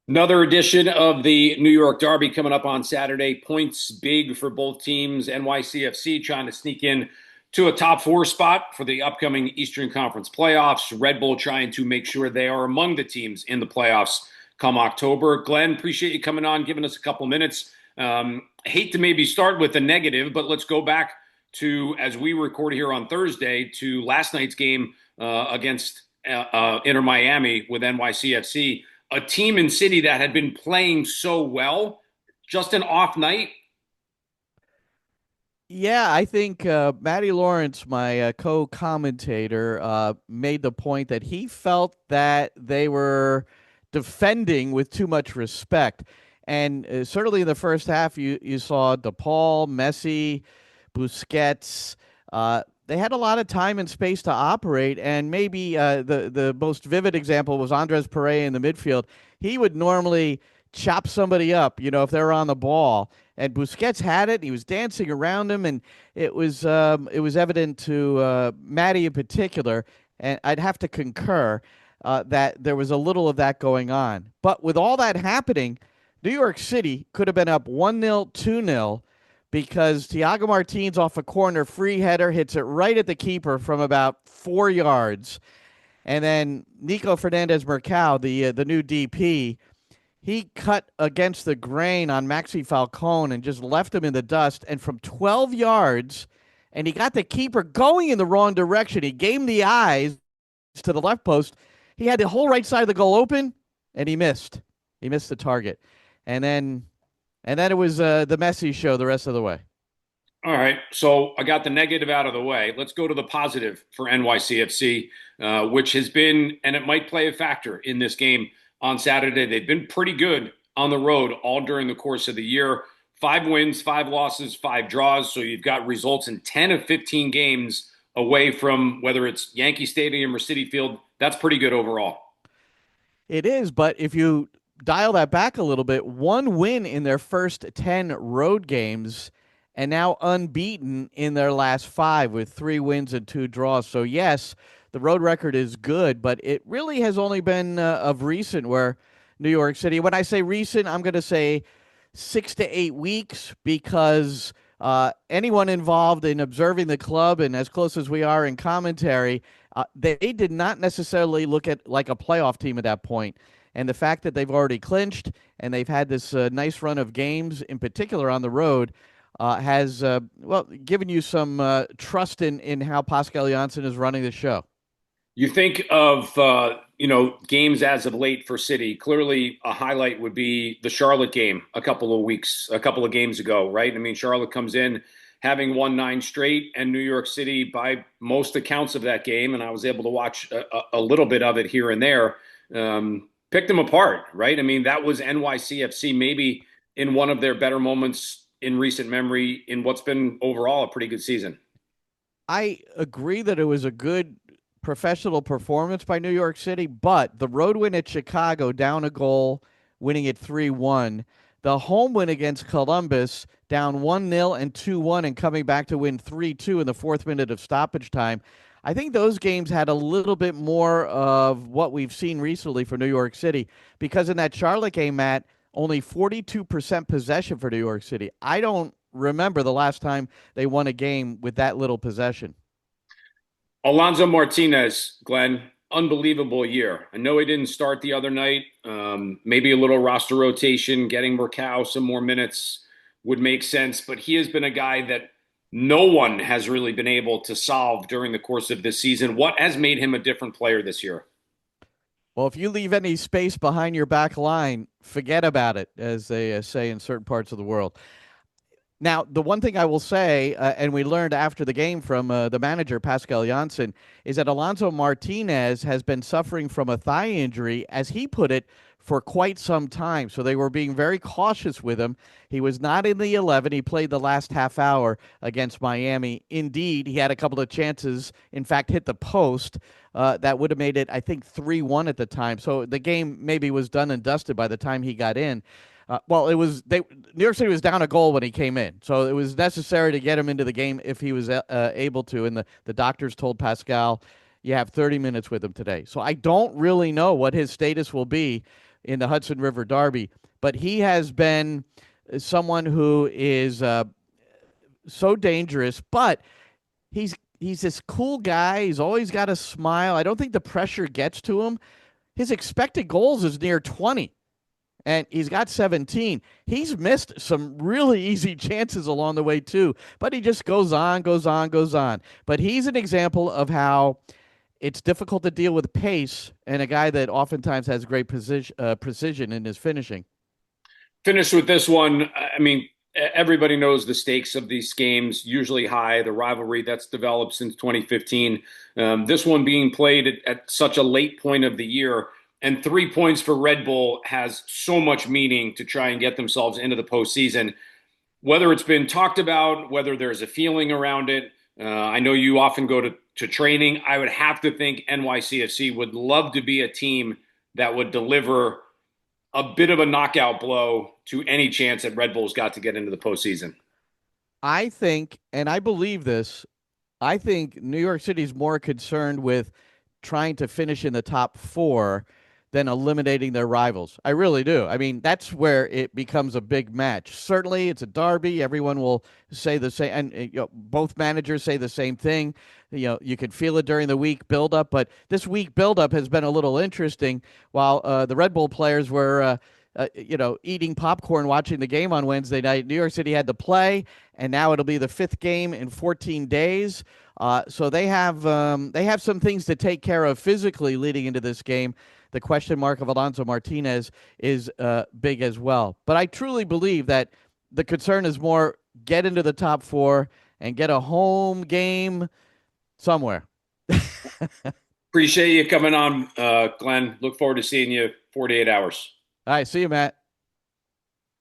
Another edition of the New York Derby coming up on Saturday. Points big for both teams. NYCFC trying to sneak in to a top four spot for the upcoming Eastern Conference playoffs. Red Bull trying to make sure they are among the teams in the playoffs come October. Glenn, appreciate you coming on, giving us a couple minutes. Hate to maybe start with a negative, but let's go back to, as we record here on Thursday, to last night's game against Inter Miami with NYCFC, a team in City that had been playing so well, just an off night. Yeah, I think Matty Lawrence, my co-commentator, made the point that he felt that they were defending with too much respect. And certainly in the first half, you saw DePaul, Messi, Busquets. They had a lot of time and space to operate, and maybe the most vivid example was Andres Perea in the midfield. He would normally chop somebody up, if they were on the ball. And Busquets had it. He was dancing around him, and it was evident to Matty in particular, and I'd have to concur that there was a little of that going on. But with all that happening, New York City could have been up 1-0, 2-0 because Thiago Martins off a corner free header hits it right at the keeper from about 4 yards. And then Nico Fernandez Mercado, the new DP, he cut against the grain on Maxi Falcone and just left him in the dust. And from 12 yards, and he got the keeper going in the wrong direction. He gave him the eyes to the left post. He had the whole right side of the goal open, and he missed. He missed the target. And then it was the Messi show the rest of the way. All right, so I got the negative out of the way. Let's go to the positive for NYCFC, which has been, and it might play a factor in this game on Saturday. They've been pretty good on the road all during the course of the year. 5 wins, 5 losses, 5 draws. So you've got results in 10 of 15 games away from whether it's Yankee Stadium or Citi Field. That's pretty good overall. It is, but if you dial that back a little bit, one win in their first 10 road games and now unbeaten in their last five with 3 wins and 2 draws. So, yes, the road record is good, but it really has only been of recent where New York City, when I say recent, I'm going to say 6 to 8 weeks because anyone involved in observing the club and as close as we are in commentary, they did not necessarily look at like a playoff team at that point. And the fact that they've already clinched and they've had this nice run of games, in particular on the road, has given you some trust in how Pascal Janssen is running the show. You think of games as of late for City. Clearly, a highlight would be the Charlotte game a couple of games ago, right? I mean, Charlotte comes in having won 9 straight, and New York City, by most accounts of that game, and I was able to watch a little bit of it here and there, picked them apart, right? I mean, that was NYCFC maybe in one of their better moments in recent memory in what's been overall a pretty good season. I agree that it was a good professional performance by New York City, but the road win at Chicago, down a goal, winning it 3-1. The home win against Columbus, down 1-0 and 2-1, and coming back to win 3-2 in the fourth minute of stoppage time. I think those games had a little bit more of what we've seen recently for New York City because in that Charlotte game, Matt, only 42% possession for New York City. I don't remember the last time they won a game with that little possession. Allonzo Martinez, Glenn, unbelievable year. I know he didn't start the other night. Maybe a little roster rotation, getting Mercado some more minutes would make sense, but he has been a guy that no one has really been able to solve during the course of this season. What has made him a different player this year? Well, if you leave any space behind your back line, forget about it, as they say in certain parts of the world. Now, the one thing I will say, and we learned after the game from the manager, Pascal Janssen, is that Allonzo Martinez has been suffering from a thigh injury, as he put it, for quite some time. So they were being very cautious with him. He was not in the 11. He played the last half hour against Miami. Indeed, he had a couple of chances, in fact, hit the post. That would have made it, I think, 3-1 at the time. So the game maybe was done and dusted by the time he got in. New York City was down a goal when he came in, so it was necessary to get him into the game if he was able to. And the doctors told Pascal, "You have 30 minutes with him today." So I don't really know what his status will be. in the Hudson River Derby. But he has been someone who is so dangerous, but he's this cool guy. He's always got a smile. I don't think the pressure gets to him. His expected goals is near 20, and he's got 17. He's missed some really easy chances along the way too, but he just goes on, goes on, goes on. But he's an example of how it's difficult to deal with pace and a guy that oftentimes has great precision in his finishing. Finish with this one. I mean, everybody knows the stakes of these games, usually high, the rivalry that's developed since 2015. This one being played at such a late point of the year, and 3 points for Red Bull has so much meaning to try and get themselves into the postseason. Whether it's been talked about, whether there's a feeling around it, I know you often go to training. I would have to think NYCFC would love to be a team that would deliver a bit of a knockout blow to any chance that Red Bull's got to get into the postseason. I think, and I believe this, I think New York City's more concerned with trying to finish in the top four than eliminating their rivals. I really do. I mean, that's where it becomes a big match. Certainly, it's a derby. Everyone will say the same, and both managers say the same thing. You can feel it during the week buildup, but this week buildup has been a little interesting. While the Red Bull players were, eating popcorn watching the game on Wednesday night, New York City had to play, and now it'll be the fifth game in 14 days. So they have some things to take care of physically leading into this game. The question mark of Allonzo Martinez is big as well. But I truly believe that the concern is more get into the top four and get a home game somewhere. Appreciate you coming on, Glenn. Look forward to seeing you 48 hours. All right, see you, Matt.